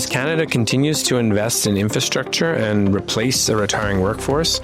As Canada continues to invest in infrastructure and replace the retiring workforce,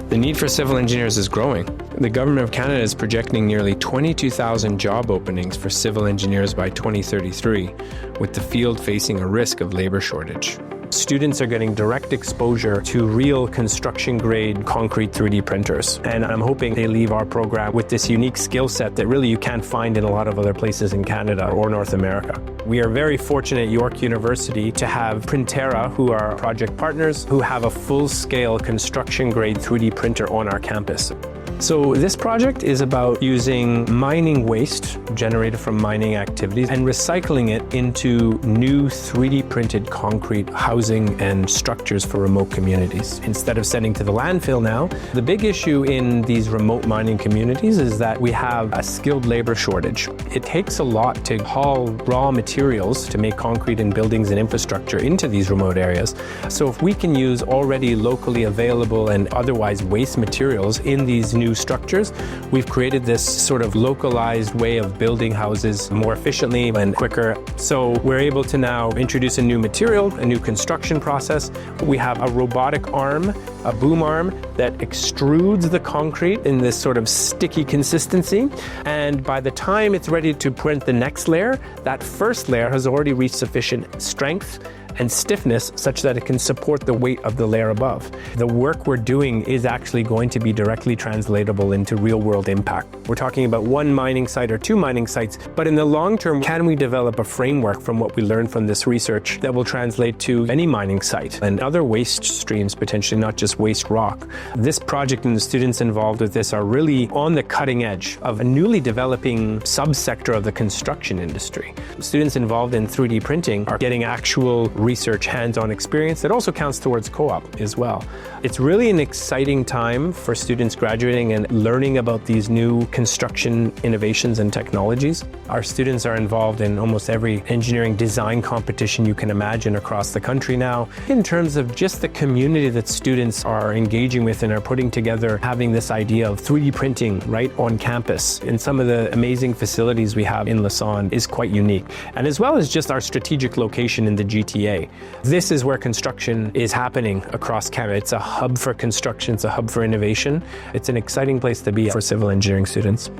the need for civil engineers is growing. The Government of Canada is projecting nearly 22,000 job openings for civil engineers by 2033, with the field facing a risk of labour shortage. Students are getting direct exposure to real construction-grade concrete 3D printers, and I'm hoping they leave our program with this unique skill set that really you can't find in a lot of other places in Canada or North America. We are very fortunate at York University to have Printera, who are project partners, who have a full-scale construction-grade 3D printer on our campus. So this project is about using mining waste generated from mining activities and recycling it into new 3D printed concrete housing and structures for remote communities. Instead of sending to the landfill now, the big issue in these remote mining communities is that we have a skilled labor shortage. It takes a lot to haul raw materials to make concrete and buildings and infrastructure into these remote areas. So if we can use already locally available and otherwise waste materials in these new structures, we've created this sort of localized way of building houses more efficiently and quicker. So we're able to now introduce a new material, a new construction process. We have a robotic arm, a boom arm that extrudes the concrete in this sort of sticky consistency. And by the time it's ready to print the next layer, that first layer has already reached sufficient strength and stiffness such that it can support the weight of the layer above. The work we're doing is actually going to be directly translatable into real-world impact. We're talking about one mining site or two mining sites, but in the long term, can we develop a framework from what we learned from this research that will translate to any mining site and other waste streams, potentially not just waste rock? This project and the students involved with this are really on the cutting edge of a newly developing subsector of the construction industry. Students involved in 3D printing are getting actual research, hands-on experience that also counts towards co-op as well. It's really an exciting time for students graduating and learning about these new construction innovations and technologies. Our students are involved in almost every engineering design competition you can imagine across the country now. In terms of just the community that students are engaging with and are putting together, having this idea of 3D printing right on campus in some of the amazing facilities we have in Lassonde is quite unique. And as well as just our strategic location in the GTA. This is where construction is happening across Canada. It's a hub for construction, it's a hub for innovation. It's an exciting place to be for civil engineering students.